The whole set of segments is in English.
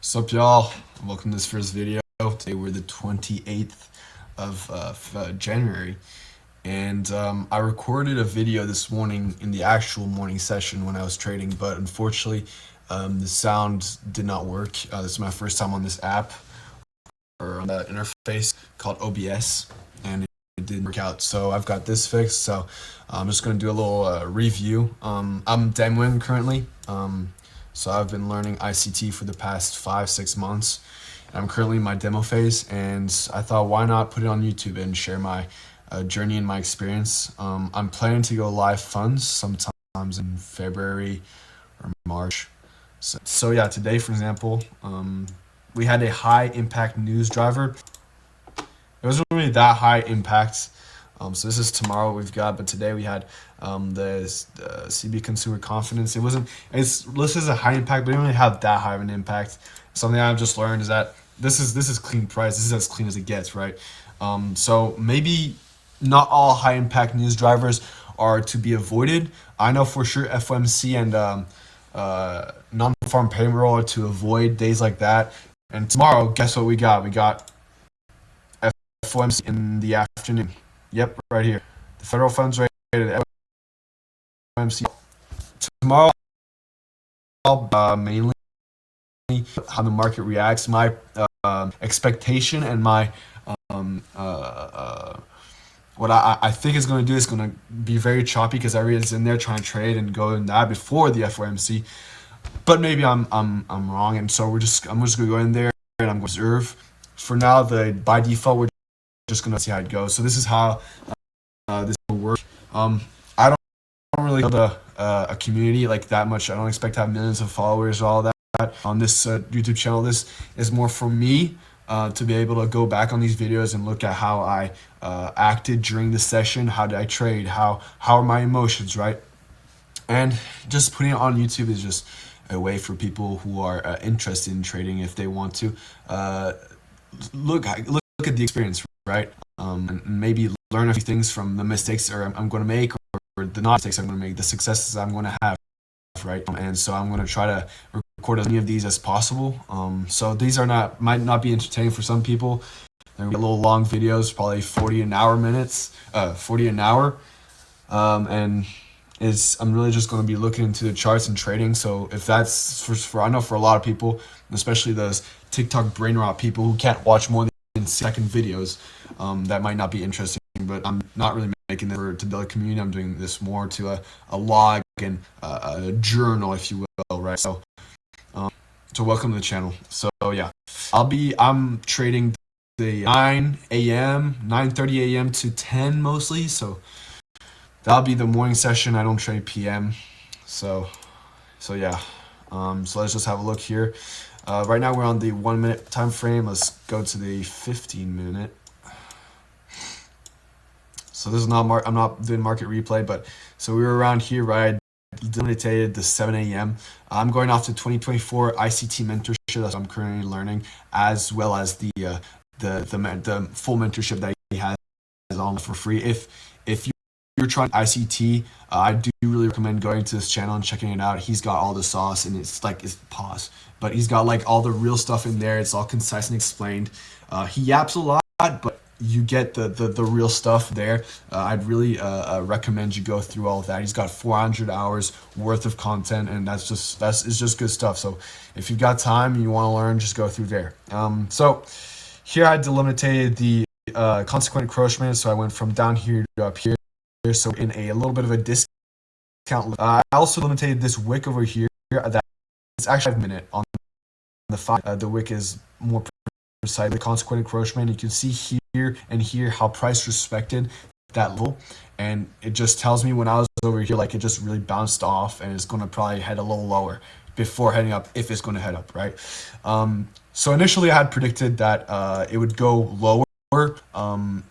Sup y'all, welcome to this first video. Today we're the 28th of January, and I recorded a video this morning in the actual morning session when I was trading, but unfortunately the sound did not work. This is my first time on this app or on the interface called OBS, and it didn't work out, so I've got this fixed. So I'm just going to do a little review. I'm demoing currently. So I've been learning ICT for the past 5-6 months. I'm currently in my demo phase, and I thought, why not put it on YouTube and share my journey and my experience. I'm planning to go live funds sometimes in February or March. So yeah, today, for example, we had a high impact news driver. It wasn't really that high impact. So this is tomorrow we've got, but today we had the CB consumer confidence. This is a high impact, but it didn't really have that high of an impact. Something I've just learned is that this is clean price. This is as clean as it gets, right? So maybe not all high impact news drivers are to be avoided. I know for sure FOMC and non-farm payroll are to avoid days like that. And tomorrow, guess what we got? We got FOMC in the afternoon. Yep, right here. The federal funds rate at FOMC. Tomorrow, mainly how the market reacts, my expectation, and my what I think is going to do is going to be very choppy because everyone's in there trying to trade and go in that before the FOMC. But maybe I'm wrong, and so I'm just going to go in there and I'm going to observe. For now, by default we're just going to see how it goes. So this is how this will work. I don't really build a community like that much. I don't expect to have millions of followers or all that on this YouTube channel. This is more for me to be able to go back on these videos and look at how I acted during the session. How did I trade? How are my emotions, right? And just putting it on YouTube is just a way for people who are interested in trading, if they want to look at the experience, right? And maybe learn a few things from the mistakes I'm going to make, or the not mistakes I'm going to make, the successes I'm going to have, right? And so I'm going to try to record as many of these as possible. So these might not be entertaining for some people. They're little long videos, probably 40 an hour, and I'm really just going to be looking into the charts and trading. So if that's for I know for a lot of people, especially those TikTok brain rot people who can't watch more than 6-second videos, that might not be interesting. But I'm not really making this to build a community. I'm doing this more to a log and a journal, if you will, right? So welcome to the channel. So yeah, I'm trading the 9:30 a.m. to 10 mostly. So that'll be the morning session. I don't trade PM. So yeah. So let's just have a look here. Right now we're on the 1 minute time frame. Let's go to the 15-minute. So this is not I'm not doing market replay, but so we were around here, right? Delimited the 7 a.m. I'm going off to 2024 ICT mentorship that I'm currently learning, as well as the full mentorship that he has on for free. If you're trying ICT, I do really recommend going to this channel and checking it out. He's got all the sauce, and it's pause, but he's got like all the real stuff in there. It's all concise and explained. He yaps a lot, but you get the real stuff there. I'd really recommend you go through all of that. He's got 400 hours worth of content, and it's just good stuff. So if you've got time and you want to learn, just go through there. So here I delimited the consequent encroachment. So I went from down here to up here. So in a little bit of a discount. I also limited this wick over here. That it's actually 5 minute on the 5. The wick is more precise. The consequent encroachment. You can see here and here how price respected that low, and it just tells me when I was over here, like it just really bounced off, and it's going to probably head a little lower before heading up, if it's going to head up, right? So initially I had predicted that it would go lower.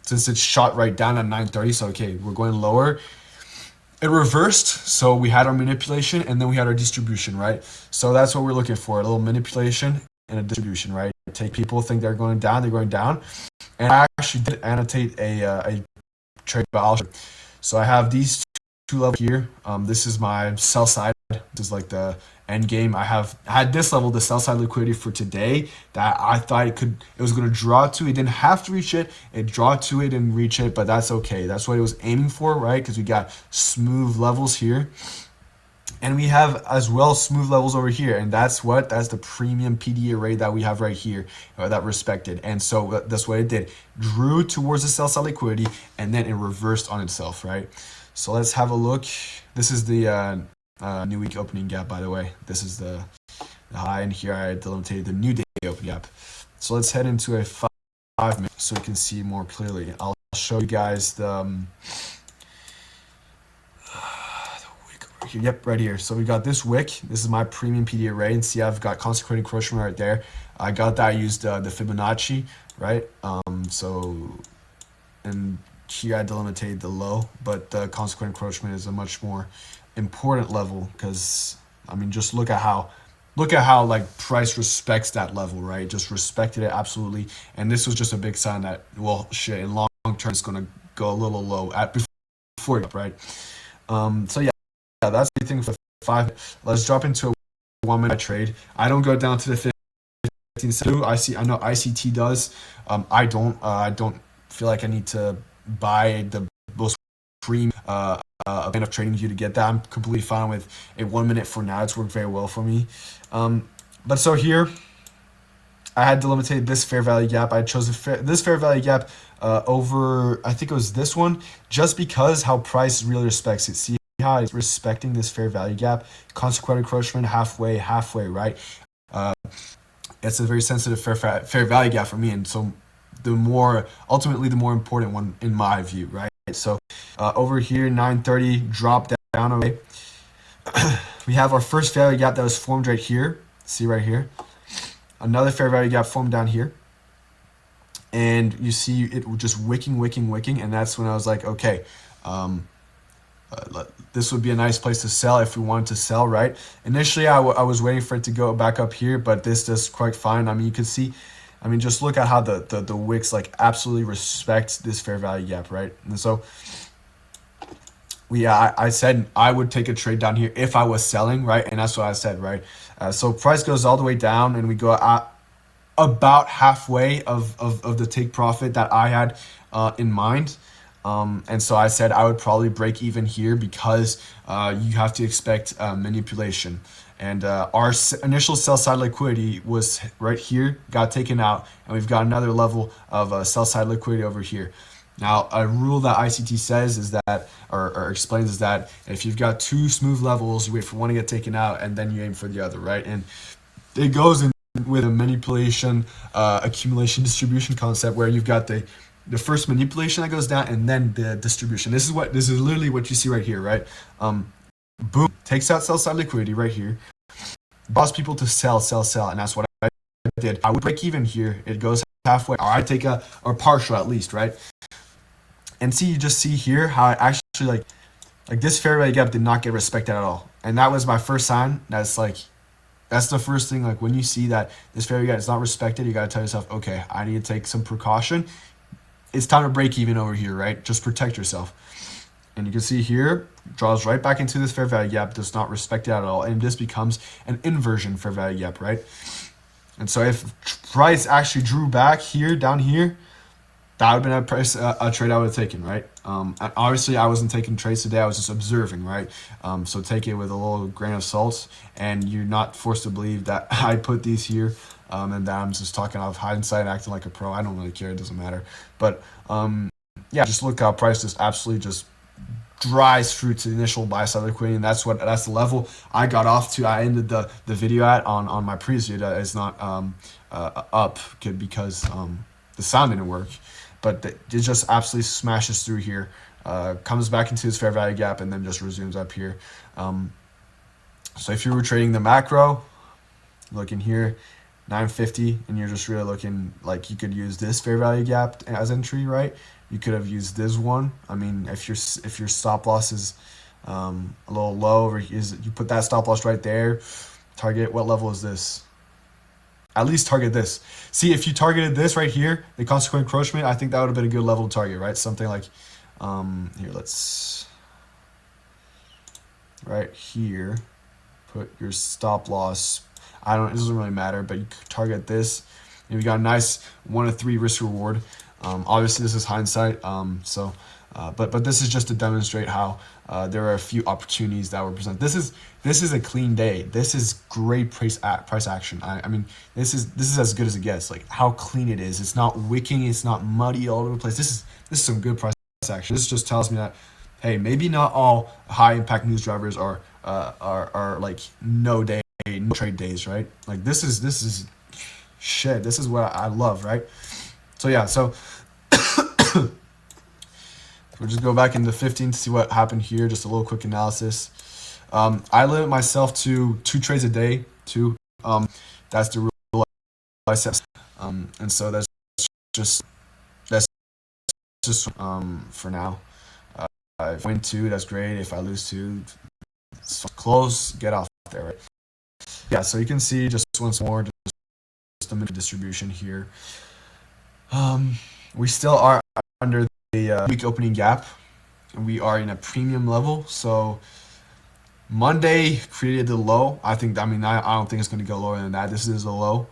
Since it shot right down at 9:30, so okay, we're going lower. It reversed, so we had our manipulation and then we had our distribution, right? So that's what we're looking for, a little manipulation and a distribution, right? People think they're going down, and I actually did annotate a trade biology. So I have these two level here. This is my sell side. This is like the end game. I had this level, the sell side liquidity for today, that I thought it was going to draw to. It didn't have to reach it. It draw to it and reach it, but that's okay. That's what it was aiming for, right? Because we got smooth levels here. And we have as well smooth levels over here, and that's the premium PD array that we have right here, that respected. And so that's what it did, drew towards the sell side liquidity, and then it reversed on itself, right? So let's have a look. This is the new week opening gap, by the way. This is the high, and here I delimited the new day opening gap. So let's head into a 5 minute so we can see more clearly. I'll show you guys the yep, right here. So we got this wick. This is my premium PD array, and see I've got consecrated encroachment right there. I got that. I used the Fibonacci, right? And here I delimited the low, but the consequent encroachment is a much more important level, because I mean, just look at how like price respects that level, right? Just respected it absolutely. And this was just a big sign that, well, shit, in long term it's gonna go a little low before, right? So yeah, that's the thing for 5. Let's drop into a 1 minute trade. I don't go down to the 15. I know ICT does. I don't feel like I need to buy the most premium band of trading view to get that. I'm completely fine with a 1 minute for now. It's worked very well for me. But so here, I had delimited this fair value gap. I chose this fair value gap over, I think it was this one, just because how price really respects it. See how it's respecting this fair value gap, consequent encroachment halfway, right? It's a very sensitive fair value gap for me, and so ultimately the more important one in my view, right? So over here, 930 drop down away. We have our first fair value gap that was formed right here. See right here, another fair value gap formed down here, and you see it just wicking, and that's when I was like, okay, this would be a nice place to sell if we wanted to sell, right? Initially, I was waiting for it to go back up here, but this does quite fine. I mean, you can see, I mean, just look at how the wicks like absolutely respect this fair value gap, right? And so I said I would take a trade down here if I was selling, right? And that's what I said, right? So price goes all the way down, and we go about halfway of the take profit that I had in mind. And so I said I would probably break even here, because you have to expect manipulation. And our initial sell side liquidity was right here, got taken out, and we've got another level of sell side liquidity over here. Now, a rule that ICT says is that, or explains, is that if you've got two smooth levels, you wait for one to get taken out, and then you aim for the other, right? And it goes in with a manipulation, accumulation, distribution concept, where you've got the first manipulation that goes down, and then the distribution. This is literally what you see right here, right? Boom, takes out sell side liquidity right here, draws people to sell, and that's what I did. I would break even here. It goes halfway, or I take or partial at least, right? And see, you just see here how I actually like this fair value gap did not get respected at all, and that was my first sign. That's the first thing. Like, when you see that this fair value gap is not respected, you gotta tell yourself, okay, I need to take some precaution. It's time to break even over here, right? Just protect yourself. And you can see here, draws right back into this fair value gap, does not respect it at all, and this becomes an inversion fair value gap, right? And so if price actually drew back here, down here, that would have been a trade I would have taken, right? And obviously, I wasn't taking trades today. I was just observing, right? So take it with a little grain of salt, and you're not forced to believe that I put these here, and that I'm just talking out of hindsight, acting like a pro. I don't really care. It doesn't matter. But yeah, just look how price just absolutely just dries through to the initial buy side liquidity, and that's the level I got off to. I ended the video at on my previous video. That is not up because the sound didn't work. But it just absolutely smashes through here, comes back into his fair value gap, and then just resumes up here. So if you were trading the macro, looking here, 950, and you're just really looking like you could use this fair value gap as entry, right? You could have used this one. I mean, if your stop loss is a little low, or you put that stop loss right there, target, what level is this? At least target this. See, if you targeted this right here, the consequent encroachment, I think that would have been a good level to target, right? Something like, here, let's right here, put your stop loss. It doesn't really matter, but you target this. And we got a nice 1 to 3 risk reward. Obviously, this is hindsight. But this is just to demonstrate how there are a few opportunities that were presented. This is a clean day. This is great price action. I mean, this is as good as it gets. Like how clean it is. It's not wicking. It's not muddy all over the place. This is some good price action. This just tells me that, hey, maybe not all high impact news drivers are like no trade days, right? Like this is shit. This is what I love, right? So yeah, so we'll just go back into 15 to see what happened here. Just a little quick analysis. I limit myself to 2 trades a day. That's the rule I set. And so just for now. If I win 2, that's great. If I lose 2, it's close. Get off there, right? Yeah. So you can see just once more, just the minute distribution here. We still are under the week opening gap. We are in a premium level. So Monday created the low. I don't think it's going to go lower than that. This is a low.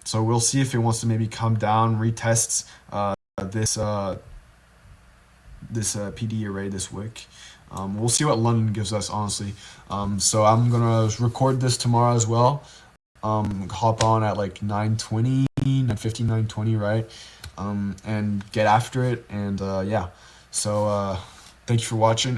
So we'll see if it wants to maybe come down, retests this PD array this week. We'll see what London gives us, honestly. So I'm gonna record this tomorrow as well. Hop on at like 9:20, 9:15, 9:20, right? And get after it. And yeah. So thank you for watching.